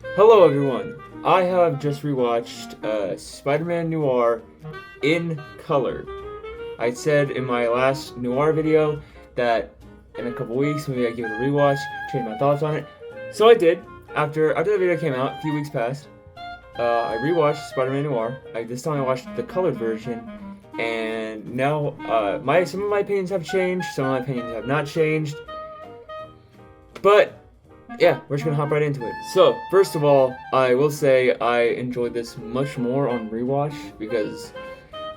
Hello everyone! I have just rewatched Spider-Man Noir in color. I said in my last Noir video that in a couple weeks maybe I'd give it a rewatch, change my thoughts on it. So I did. After the video came out, a few weeks passed, I rewatched Spider-Man Noir. This time I watched the colored version, and now some of my opinions have changed, some of my opinions have not changed. But yeah, we're just gonna hop right into it. So, first of all, I will say I enjoyed this much more on rewatch because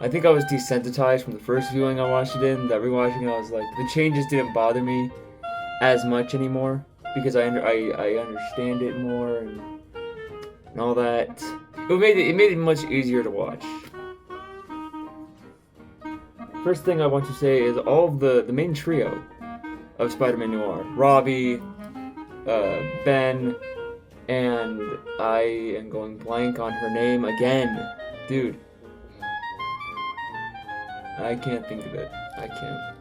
I think I was desensitized from the first viewing I watched it in. That rewatching, I was like, the changes didn't bother me as much anymore because I understand it more and all that. It made it much easier to watch. First thing I want to say is all of the main trio of Spider-Man Noir, Robbie, Ben, and I am going blank on her name again. Dude. I can't think of it. I can't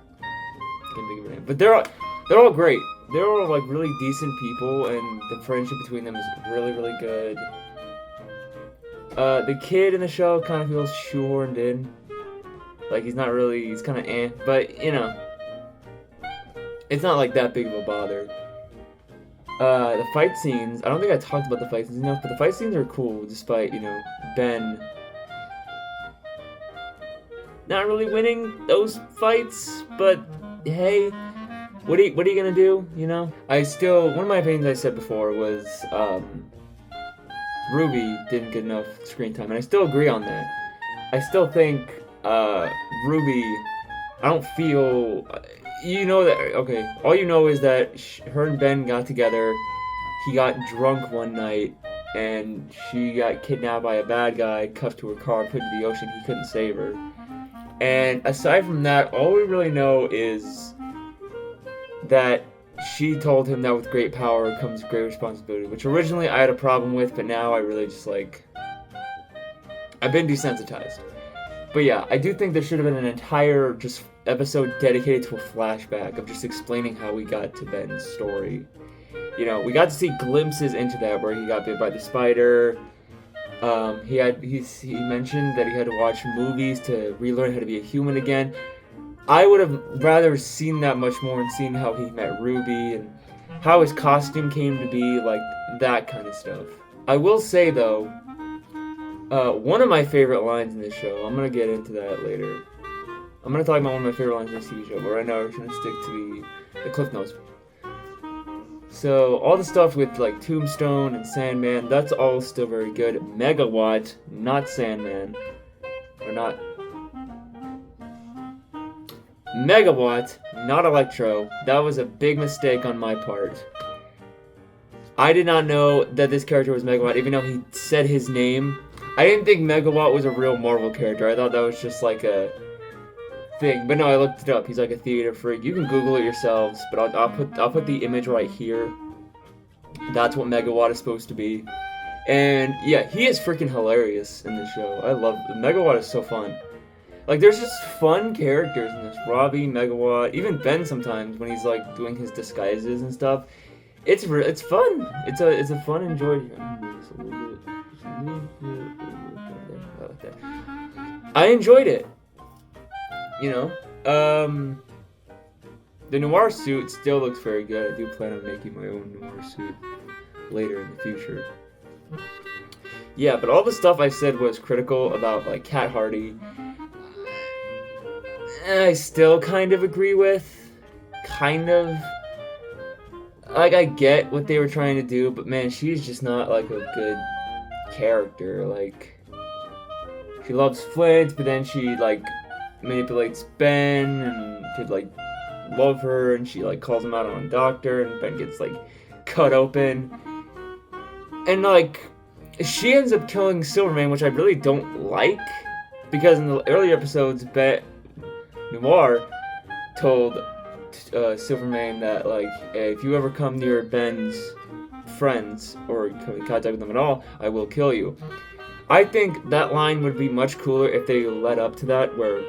think of her name. But they're all great. They're all like really decent people, and the friendship between them is really, really good. The kid in the show kind of feels shoehorned in. Like he's kind of but you know, it's not like that big of a bother. The fight scenes, I don't think I talked about the fight scenes enough, but the fight scenes are cool, despite, you know, Ben not really winning those fights, but hey, what are you gonna do, you know? One of my opinions I said before was, Ruby didn't get enough screen time, and I still agree on that. I still think, Ruby, I don't feel... You know that, okay, all you know is that her and Ben got together, he got drunk one night, and she got kidnapped by a bad guy, cuffed to her car, put into the ocean, he couldn't save her. And aside from that, all we really know is that she told him that with great power comes great responsibility, which originally I had a problem with, but now I really just like... I've been desensitized. But yeah, I do think there should have been an entire just episode dedicated to a flashback of just explaining how we got to Ben's story. You know, we got to see glimpses into that where he got bit by the spider. He mentioned that he had to watch movies to relearn how to be a human again. I would have rather seen that much more and seen how he met Ruby and how his costume came to be, like that kind of stuff. I will say though, one of my favorite lines in this show, I'm gonna get into that later. I'm gonna talk about one of my favorite lines in this TV show, but right now we're gonna stick to the Cliff Notes. So, all the stuff with like Tombstone and Sandman, that's all still very good. Megawatt, not Sandman. Or not... Megawatt, not Electro. That was a big mistake on my part. I did not know that this character was Megawatt, even though he said his name. I didn't think Megawatt was a real Marvel character. I thought that was just like a thing. But no, I looked it up. He's like a theater freak. You can Google it yourselves, but I'll put the image right here. That's what Megawatt is supposed to be. And yeah, he is freaking hilarious in this show. I love Megawatt is so fun. Like there's just fun characters in this. Robbie, Megawatt, even Ben sometimes when he's like doing his disguises and stuff. It's fun. It's a fun enjoyed. I enjoyed it. You know, the Noir suit still looks very good. I do plan on making my own Noir suit later in the future. Yeah, but all the stuff I said was critical about like Cat Hardy, I still kind of agree with. Kind of. Like I get what they were trying to do, but man, she's just not like a good character. Like she loves Flint, but then she like manipulates Ben and to like love her, and she like calls him out on a doctor, and Ben gets like cut open, and like she ends up killing Silverman, which I really don't like, because in the earlier episodes, Noir told Silverman that like if you ever come near Ben's friends or come in contact with them at all, I will kill you. I think that line would be much cooler if they led up to that, where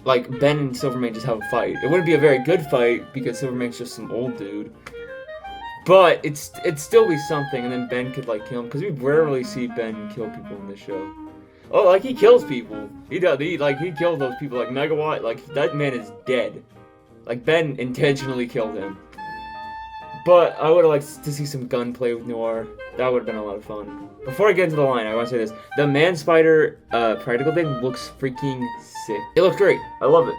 like Ben and Silverman just have a fight. It wouldn't be a very good fight because Silverman's just some old dude. But it'd still be something, and then Ben could like kill him, because we rarely see Ben kill people in this show. Oh, like he kills people. He does. He killed those people like Megawatt. Like that man is dead. Like Ben intentionally killed him. But I would have liked to see some gunplay with Noir. That would have been a lot of fun. Before I get into the line, I want to say this: the Man Spider practical thing looks freaking sick. It looks great. I love it.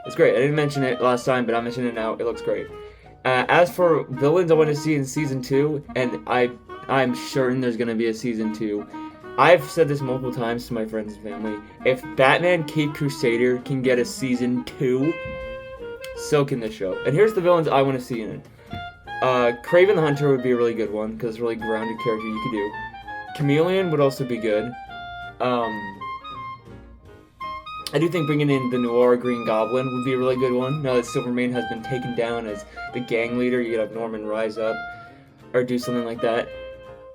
It's great. I didn't mention it last time, but I'm mentioning it now. It looks great. As for villains I want to see in Season 2, and I'm certain there's going to be a Season 2. I've said this multiple times to my friends and family. If Batman Caped Crusader can get a Season 2, so can this show. And here's the villains I want to see in it. Kraven the Hunter would be a really good one, because it's a really grounded character you could do. Chameleon would also be good. I do think bringing in the Noir Green Goblin would be a really good one. Now that Silvermane has been taken down as the gang leader, you could have Norman rise up, or do something like that.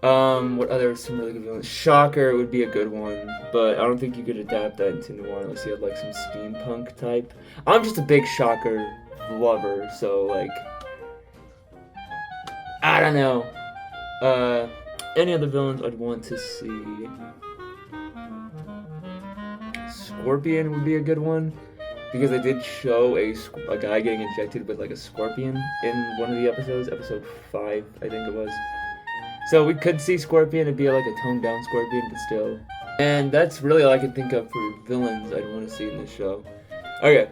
What other some really good villains? Shocker would be a good one, but I don't think you could adapt that into Noir unless you had like some steampunk type. I'm just a big Shocker lover, so like, I don't know. Any other villains I'd want to see? Scorpion would be a good one, because they did show a guy getting injected with like a scorpion in one of the episodes, episode 5 I think it was. So we could see Scorpion. It'd be like a toned down Scorpion, but still. And that's really all I can think of for villains I'd want to see in this show. Okay.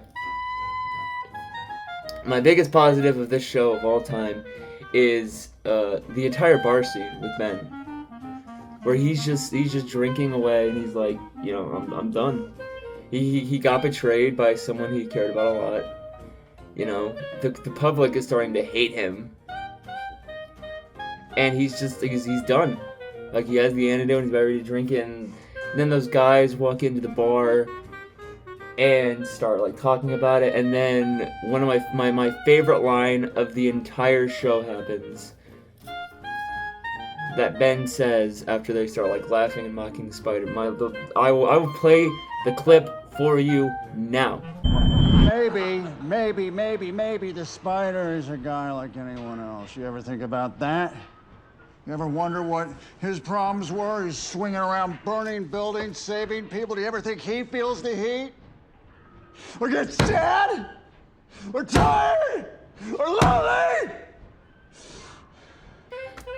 My biggest positive of this show of all time is the entire bar scene with Ben, where he's just drinking away, and he's like, you know, I'm done. He got betrayed by someone he cared about a lot. You know, the public is starting to hate him, and he's done. Like, he has the antidote, and he's about ready to drink it, and then those guys walk into the bar and start like talking about it, and then one of my favorite line of the entire show happens, that Ben says after they start like laughing and mocking the spider. I will play the clip for you now. Maybe the spider is a guy like anyone else. You ever think about that? You ever wonder what his problems were? He's swinging around burning buildings, saving people. Do you ever think he feels the heat? Or gets sad? Or tired? Or lonely?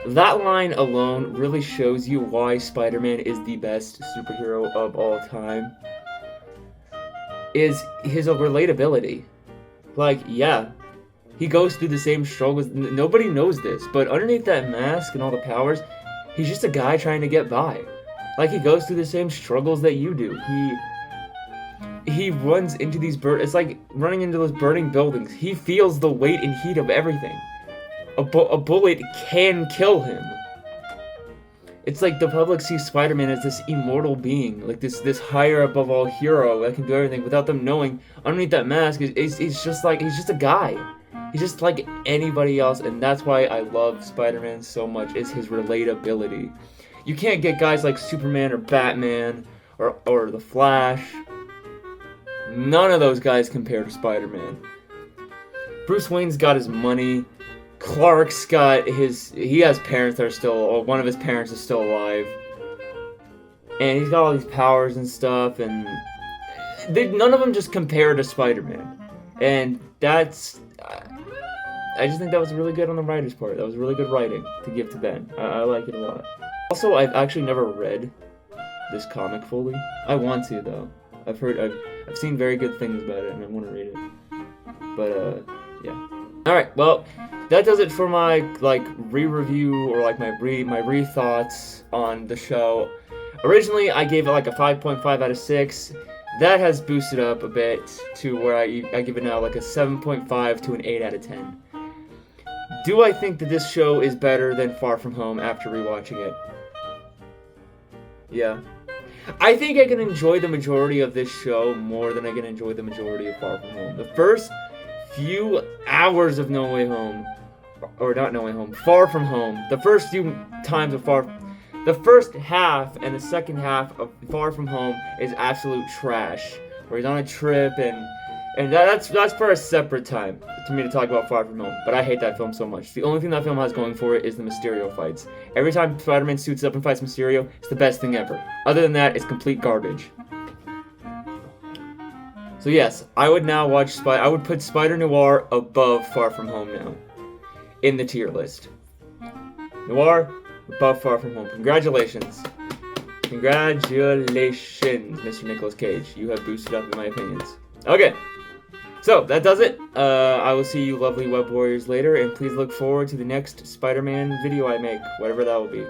That line alone really shows you why Spider-Man is the best superhero of all time. Is his relatability. Like, yeah, he goes through the same struggles. Nobody knows this, but underneath that mask and all the powers, he's just a guy trying to get by. Like, he goes through the same struggles that you do. He runs into these it's like running into those burning buildings. He feels the weight and heat of everything. A bullet can kill him. It's like the public sees Spider-Man as this immortal being, like this higher above all hero that can do everything, without them knowing underneath that mask he's just a guy. He's just like anybody else, and that's why I love Spider-Man so much, is his relatability. You can't get guys like Superman or Batman or the Flash. None of those guys compare to Spider-Man. Bruce Wayne's got his money. Clark's got he has parents that are still, or one of his parents is still alive. And he's got all these powers and stuff, and none of them just compare to Spider-Man. And that's, I just think that was really good on the writer's part. That was really good writing to give to Ben. I like it a lot. Also, I've actually never read this comic fully. I want to, though. I've seen very good things about it, and I want to read it. But, yeah. Alright, well, that does it for my, like, re-review, or, like, my re-thoughts on the show. Originally, I gave it, like, a 5.5 out of 6. That has boosted up a bit to where I give it now, like, a 7.5 to an 8 out of 10. Do I think that this show is better than Far From Home after rewatching it? Yeah. I think I can enjoy the majority of this show more than I can enjoy the majority of Far From Home. The first few hours of No Way Home, or not No Way Home, Far From Home, the first few times of the first half and the second half of Far From Home is absolute trash. Where he's on a trip and And that's for a separate time to me to talk about Far From Home. But I hate that film so much. The only thing that film has going for it is the Mysterio fights. Every time Spider-Man suits up and fights Mysterio, it's the best thing ever. Other than that, it's complete garbage. So yes, I would now watch I would put Spider-Noir above Far From Home now. In the tier list. Noir above Far From Home. Congratulations. Congratulations, Mr. Nicolas Cage. You have boosted up in my opinions. Okay. So, that does it. I will see you lovely web warriors later, and please look forward to the next Spider-Man video I make, whatever that will be.